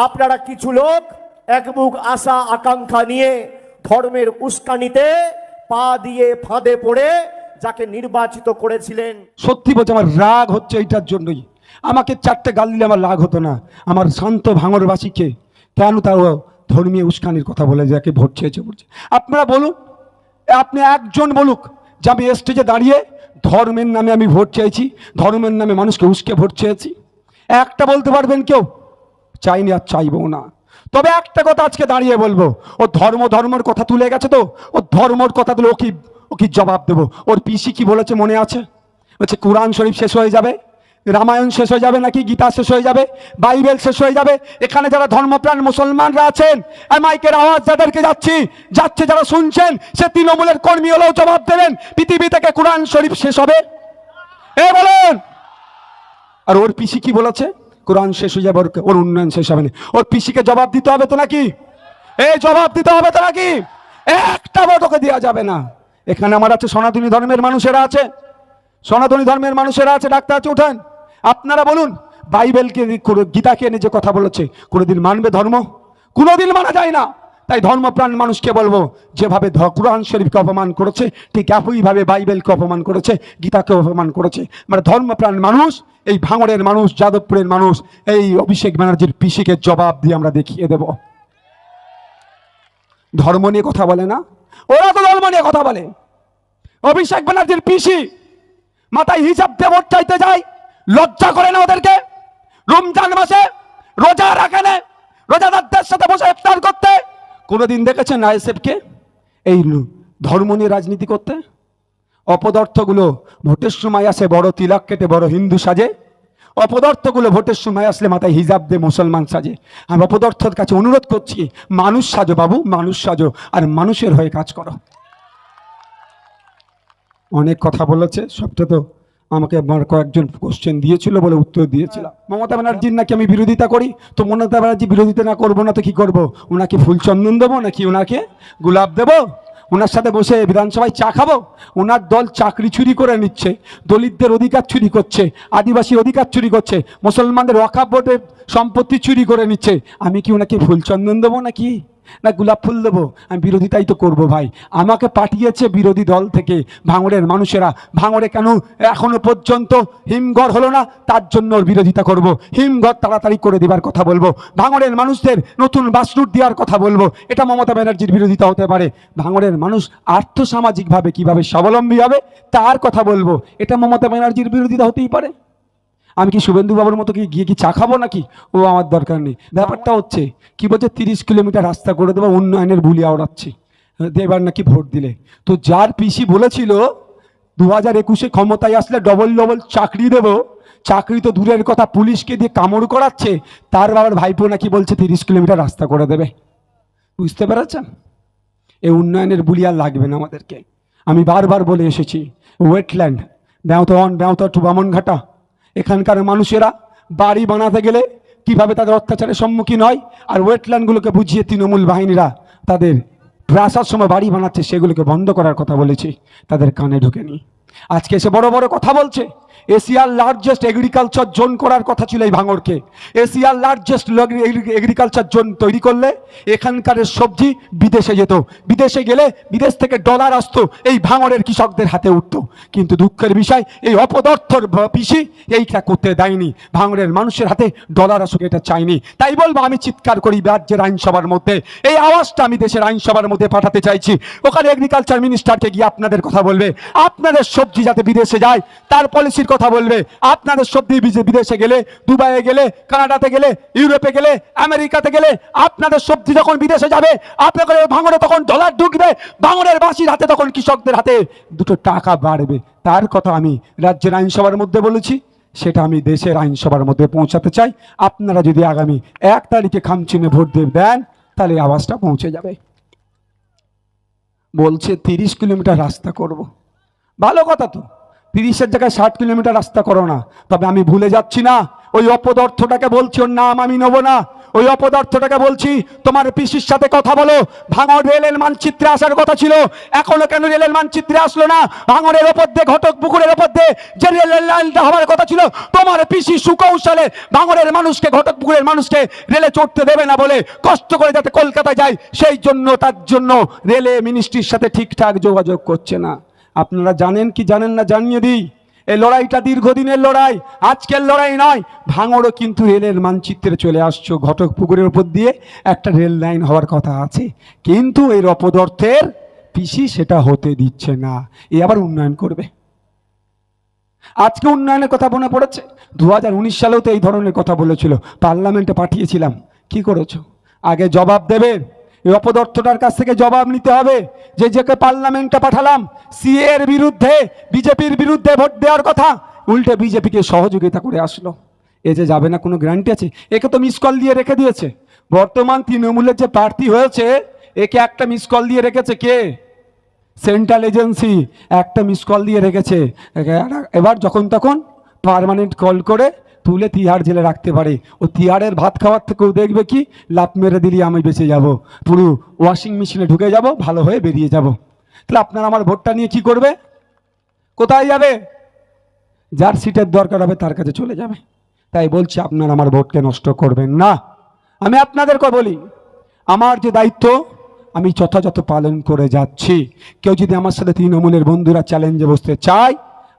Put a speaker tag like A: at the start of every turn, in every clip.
A: আপনারা কিছু লোক একমুখ আশা আকাঙ্ক্ষা নিয়ে ধর্মের উস্কানিতে পা দিয়ে ফাঁদে পড়ে যাকে নির্বাচিত করেছিলেন।
B: সত্যি বলছে, আমার রাগ হচ্ছে এইটার জন্যই। আমাকে চারটে গাল দিলে আমার রাগ হতো না। আমার শান্ত ভাঙড়বাসীকে কেন তার ধর্মীয় উস্কানির কথা বলে যাকে ভোট চেয়েছে বলছে। আপনারা বলুন, আপনি একজন বলুক যে আমি স্টেজে দাঁড়িয়ে ধর্মের নামে আমি ভোট চেয়েছি, ধর্মের নামে মানুষকে উস্কে ভোট চেয়েছি? একটা বলতে পারবেন কেউ? চাইনি আর চাইবও না। তবে একটা কথা আজকে দাঁড়িয়ে বলবো, ও ধর্মের কথা তুলে গেছে তো, ও ধর্মর কথা তুলে ও কি জবাব দেবো? ওর পিসি কি বলেছে মনে আছে? বলছে কোরআন শরীফ শেষ হয়ে যাবে, রামায়ণ শেষ হয়ে যাবে, নাকি গীতা শেষ হয়ে যাবে, বাইবেল শেষ হয়ে যাবে। এখানে যারা ধর্মপ্রাণ মুসলমানরা আছেন, মাইকের আওয়াজ যাদেরকে যাচ্ছে যারা শুনছেন, সে তৃণমূলের কর্মী হলেও জবাব দেবেন, পৃথিবী থেকে কোরআন শরীফ শেষ হবে? বলেন। আর ওর পিসি কি বলেছে? কোরআন শেষ হয়ে যাবে, ওর উন্নয়ন শেষ হবে না। ওর পিসিকে জবাব দিতে হবে তো নাকি? জবাব দিতে হবে তো নাকি? একটা ভোট ওকে দেওয়া যাবে না। এখানে আমার আছে সনাতনী ধর্মের মানুষেরা আছে, সনাতনী ধর্মের মানুষেরা আছে, ডাক্তার আছে, উঠেন আপনারা বলুন, বাইবেলকে গীতাকে এনে যে কথা বলেছে কোনোদিন মানবে ধর্ম? কোনোদিন মানা যায় না। তাই ধর্মপ্রাণ মানুষকে বলবো, যেভাবে কোরআন শরীফকে অপমান করেছে ঠিক একইভাবে বাইবেলকে অপমান করেছে, গীতাকে অপমান করেছে। মানে ধর্মপ্রাণ মানুষ, এই ভাঙড়ের মানুষ, যাদবপুরের মানুষ, এই অভিষেক ব্যানার্জির পিসিকে জবাব দিয়ে আমরা দেখিয়ে দেব। ধর্ম নিয়ে কথা বলে না, ওরা তো ধর্ম নিয়ে কথা বলে। অভিষেক ব্যানার্জির পিসি মাথায় হিজাব দিয়ে ভোট চাইতে যায়, লজ্জা করে না ওদেরকে? রমজান মাসে রোজা রাখে না, রোজাদারদের সাথে বসে ইফতার করতে? কোনোদিন দেখেছেন আইএসএফকে এই ধর্ম নিয়ে রাজনীতি করতে? অপদার্থগুলো ভোটের সময় আসে বড় তিলক কেটে বড় হিন্দু সাজে, অপদার্থগুলো ভোটের সময় আসলে মাথায় হিজাব দিয়ে মুসলমান সাজে। আমি অপদার্থের কাছে অনুরোধ করছি, মানুষ সাজো বাবু, মানুষ সাজো, আর মানুষের হয়ে কাজ করো। অনেক কথা বলেছে, সবটা তো আমাকে আমার কয়েকজন কোশ্চেন দিয়েছিল বলে উত্তর দিয়েছিলাম। মমতা ব্যানার্জির নাকি আমি বিরোধিতা করি, তো মমতা ব্যানার্জি বিরোধিতা না করবো না তো কি করবো? ওনাকে ফুল চন্দন দেবো নাকি ওনাকে গোলাপ দেবো? ওনার সাথে বসে বিধানসভায় চা খাবো? ওনার দল চাকরি চুরি করে নিচ্ছে, দলিতদের অধিকার চুরি করছে, আদিবাসী অধিকার চুরি করছে, মুসলমানদের ওয়াকফ বোর্ডের সম্পত্তি চুরি করে নিচ্ছে। আমি কি ওনাকে ফুল চন্দন দেবো নাকি না গোলাপ ফুল দেবো? আমি বিরোধিতাই তো করবো ভাই। আমাকে পাঠিয়েছে বিরোধী দল থেকে ভাঙড়ের মানুষেরা। ভাঙড়ে কেন এখনো পর্যন্ত হিমঘর হলো না, তার জন্য বিরোধিতা করব। হিমঘর তাড়াতাড়ি করে দেবার কথা বলবো, ভাঙড়ের মানুষদের নতুন বাস রুট দেওয়ার কথা বলবো। এটা মমতা ব্যানার্জির বিরোধিতা হতে পারে। ভাঙড়ের মানুষ আর্থসামাজিকভাবে কিভাবে স্বাবলম্বী হবে তার কথা বলবো, এটা মমতা ব্যানার্জির বিরোধিতা হতেই পারে। আমি কি শুভেন্দু বাবুর মতো গিয়ে কি চা খাবো নাকি? ও আমার দরকার নেই। ব্যাপারটা হচ্ছে কি বলছে, 30 কিলোমিটার রাস্তা করে দেবো, উন্নয়নের বুলি আওড়াচ্ছি এবার নাকি ভোট দিলে। তো যার পিসি বলেছিল 2021-এ ক্ষমতায় আসলে ডবল চাকরি দেবো, চাকরি তো দূরের কথা পুলিশকে দিয়ে কামড় করাচ্ছে, তার বাবার ভাইপো নাকি বলছে 30 কিলোমিটার রাস্তা করে দেবে। বুঝতে পেরেছেন? এই উন্নয়নের বুলি আর লাগবে না আমাদেরকে। আমি বারবার বলে এসেছি, ওয়েটল্যান্ড ব্যাউতা টু বামনঘাটা, এখানকার মানুষেরা বাড়ি বানাতে গেলে কিভাবে তাদের অত্যাচারের সম্মুখীন হয়, আর ওয়েটল্যান্ডগুলোকে বুঝিয়ে তৃণমূল বাহিনীরা তাদের প্রাসার সময় বাড়ি বানাচ্ছে, সেগুলোকে বন্ধ করার কথা বলেছি, তাদের কানে ঢোকেনি। আজকে এসে বড় বড় কথা বলছে। এশিয়ার লার্জেস্ট এগ্রিকালচার জোন করার কথা ছিল এই ভাঙড়কে। এশিয়ার লার্জেস্ট এগ্রিকালচার জোন তৈরি করলে এখানকার সবজি বিদেশে যেত, বিদেশে গেলে বিদেশ থেকে ডলার আসতো, এই ভাঙড়ের কৃষকদের হাতে উঠতো। কিন্তু দুঃখের বিষয়, এই অপদার্থর পিসি এইটা করতে দেয়নি, ভাঙড়ের মানুষের হাতে ডলার আসুক এটা চাইনি। তাই বলবো, আমি চিৎকার করি রাজ্যের আইনসভার মধ্যে, এই আওয়াজটা আমি দেশের আইনসভার মধ্যে পাঠাতে চাইছি। ওখানে এগ্রিকালচার মিনিস্টারকে গিয়ে আপনাদের কথা বলবে, আপনাদের সবজি যাতে বিদেশে যায় তার পলিসির কথা বলবে। আপনাদের সবজি বিদেশে গেলে, দুবাইয়ে গেলে, কানাডাতে গেলে, ইউরোপে গেলে, আমেরিকাতে গেলে, আপনাদের সবজি যখন বিদেশে যাবে আপনাদের ভাঙড়ে তখন ডলার ঢুকবে, ভাঙড়ের বাসির হাতে তখন কৃষকদের হাতে দুটো টাকা বাড়বে। তার কথা আমি রাজ্যের আইনসভার মধ্যে বলেছি, সেটা আমি দেশের আইনসভার মধ্যে পৌঁছাতে চাই। আপনারা যদি আগামী 1 তারিখে খামচিনে ভোট দেন তাহলে আওয়াজটা পৌঁছে যাবে। বলছে 30 কিলোমিটার রাস্তা করব, ভালো কথা তো, 30-এর জায়গায় 60 কিলোমিটার রাস্তা করো না। তবে আমি ভুলে যাচ্ছি না, ওই অপদার্থটাকে বলছি, ওর নাম আমি নেবো না, ওই অপদার্থটাকে বলছি, তোমার পিসির সাথে কথা বলো। ভাঙড় রেলের মানচিত্রে আসার কথা ছিল, এখনো কেন রেলের মানচিত্রে আসলো না? ভাঙড়ের ওপর দিয়ে, ঘটক পুকুরের ওপর দিয়ে যে রেলের লাইনটা হওয়ার কথা ছিল, তোমার পিসি সুকৌশলে ভাঙড়ের মানুষকে, ঘটক পুকুরের মানুষকে রেলে চড়তে দেবে না বলে কষ্ট করে যাতে কলকাতায় যায়, সেই জন্য তার জন্য রেলে মিনিস্ট্রির সাথে ঠিকঠাক যোগাযোগ করছে না। আপনারা জানেন কি জানেন না জানিয়ে দিই, এই লড়াইটা দীর্ঘদিনের লড়াই, আজকের লড়াই নয়। ভাঙড়ও কিন্তু রেলের মানচিত্রে চলে আসছো, ঘটক পুকুরের উপর দিয়ে একটা রেল লাইন হওয়ার কথা আছে, কিন্তু এর অপদার্থের পিসি সেটা হতে দিচ্ছে না। এ আবার উন্নয়ন করবে। আজকে উন্নয়নের কথা মনে পড়েছে, 2019 সালেও তো এই ধরনের কথা বলেছিল, পার্লামেন্টে পাঠিয়েছিলাম। কি করেছো? আগে জবাব দেবে, এই অপদার্থটার কাছ থেকে জবাব নিতে হবে। যে পার্লামেন্টে পাঠালাম সিএ এর বিরুদ্ধে, বিজেপির বিরুদ্ধে ভোট দেওয়ার কথা, উল্টে বিজেপিকে সহযোগিতা করে আসলো। এ যে যাবে না, কোনো গ্যারান্টি আছে? একে তো মিস কল দিয়ে রেখে দিয়েছে। বর্তমান তৃণমূলের যে প্রার্থী হয়েছে, একে একটা মিস কল দিয়ে রেখেছে। কে? সেন্ট্রাল এজেন্সি একটা মিস কল দিয়ে রেখেছে। এবার যখন তখন পার্মানেন্ট কল করে তুলে তিহার জেলে রাখতে পারে। ও তিহারের ভাত খাওয়ার থেকেও দেখবে কি, লাভ মেরে দিলি আমি বেঁচে যাব, পুরো ওয়াশিং মেশিনে ঢুকে যাব, ভালো হয়ে বেরিয়ে যাব। তাহলে আপনারা আমার ভোটটা নিয়ে কি করবে? কোথায় যাবে? যার সিটের দরকার হবে তার কাছে চলে যাবে। তাই বলছি, আপনারা আমার ভোটকে নষ্ট করবেন না। আমি আপনাদেরকে বলি, আমার যে দায়িত্ব আমি যথাযথ পালন করে যাচ্ছি। কেউ যদি আমার সাথে তৃণমূলের বন্ধুরা চ্যালেঞ্জে বসতে চায়,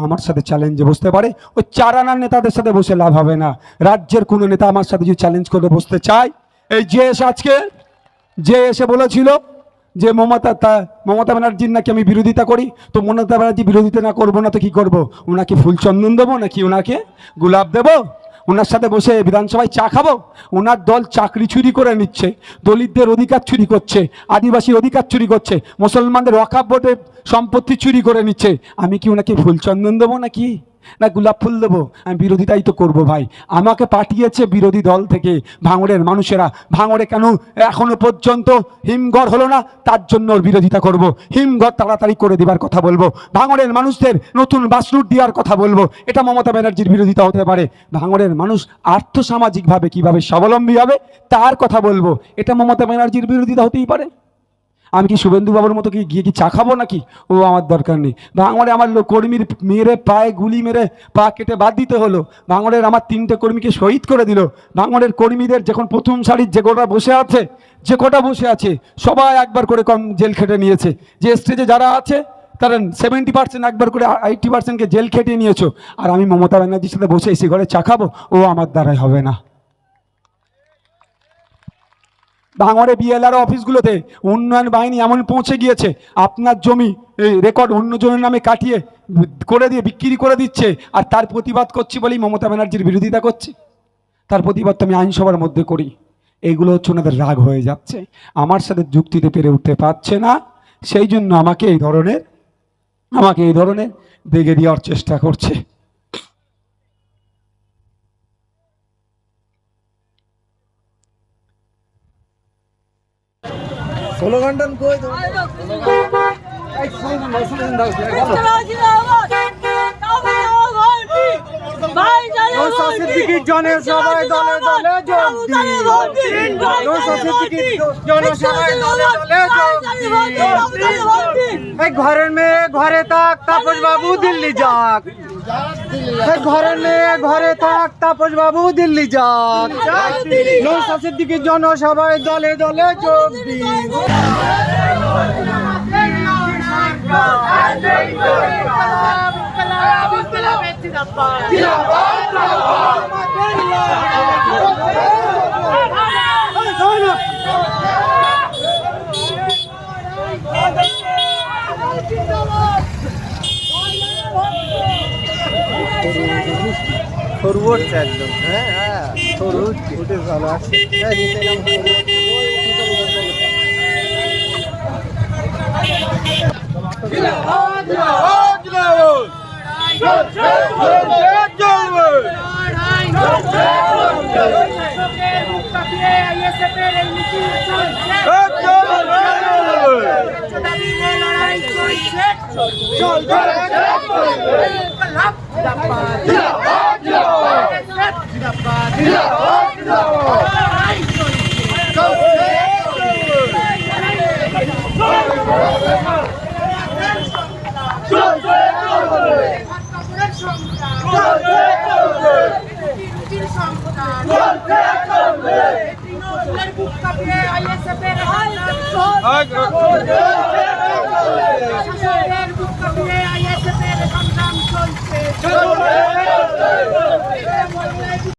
B: আমার সাথে চ্যালেঞ্জে বসতে পারে। ওই 4 আনার নেতাদের সাথে বসে লাভ হবে না। রাজ্যের কোনো নেতা আমার সাথে যদি চ্যালেঞ্জ করে বসতে চায়, এই যে এসে বলেছিল যে মমতা ব্যানার্জির নাকি আমি বিরোধিতা করি, তো মমতা ব্যানার্জি বিরোধিতা না করবো না তো কি করবো? ওনাকে ফুল চন্দন দেবো নাকি ওনাকে গোলাপ দেবো? ওনার সাথে বসে বিধানসভায় চা খাবো? ওনার দল চাকরি চুরি করে নিচ্ছে, দলিতদের অধিকার চুরি করছে, আদিবাসীর অধিকার চুরি করছে, মুসলমানদের ওয়াকফ বোর্ডের সম্পত্তি চুরি করে নিচ্ছে। আমি কি ওনাকে ফুল চন্দন দেবো নাকি, না গোলাপ ফুল দেবো? আমি বিরোধিতাই তো করবো ভাই। আমাকে পাঠিয়েছে বিরোধী দল থেকে ভাঙড়ের মানুষেরা। ভাঙড়ে কেন এখনো পর্যন্ত হিমঘর হলো না, তার জন্য বিরোধিতা করব। হিমঘর তাড়াতাড়ি করে দেবার কথা বলবো, ভাঙড়ের মানুষদের নতুন বাসরুট দেওয়ার কথা বলবো। এটা মমতা ব্যানার্জির বিরোধিতা হতে পারে। ভাঙড়ের মানুষ আর্থসামাজিকভাবে কিভাবে স্বাবলম্বী হবে তার কথা বলবো, এটা মমতা ব্যানার্জির বিরোধিতা হতেই পারে। আমি কি শুভেন্দু বাবুর মতো গিয়ে কি চা খাবো নাকি? ও আমার দরকার নেই। ভাঙড়ে আমার কর্মীর মেরে পায়ে গুলি মেরে পা কেটে বাদ দিতে হলো। ভাঙড়ের আমার 3টে কর্মীকে শহীদ করে দিল। ভাঙড়ের কর্মীদের যখন প্রথম সারির যে কটা বসে আছে সবাই একবার করে কম জেল খেটে নিয়েছে। যে স্টেজে যারা আছে তারা 70% একবার করে 80%কে জেল খেটিয়ে নিয়েছো। আর আমি মমতা ব্যানার্জির সাথে বসে এসে ঘরে চা খাবো? ও আমার দ্বারাই হবে না। ভাঙড়ে বিএলআর অফিসগুলোতে উন্নয়ন বাহিনী এমন পৌঁছে গিয়েছে, আপনার জমি রেকর্ড অন্যজনের নামে কাটিয়ে করে দিয়ে বিক্রি করে দিচ্ছে। আর তার প্রতিবাদ করছি বলেই মমতা ব্যানার্জির বিরোধিতা করছে। তার প্রতিবাদ তো আমি আইনসভার মধ্যে করি। এইগুলো হচ্ছে ওনাদের রাগ হয়ে যাচ্ছে, আমার সাথে যুক্তিতে পেরে উঠতে পারছে না, সেই জন্য আমাকে এই ধরনের দেখে দেওয়ার চেষ্টা করছে।
C: স্লোগানটা কই দাও। জনসভায় দলে দলে যোগ দিন, জনসভায় দলে দলে যোগ দিন। ঘরের মেয়ে ঘরে থাক, তাপস বাবু দিল্লি যাক। ঘরের মেয়ে ঘরে থাক, তাপস বাবু দিল্লি যাক। নৌশাদ সিদ্দিকীর জনসভায় দলে দলে যোগ দিন। সরু উঠছে একদম, হ্যাঁ সরু উঠে ভালো আছে। চল ভারত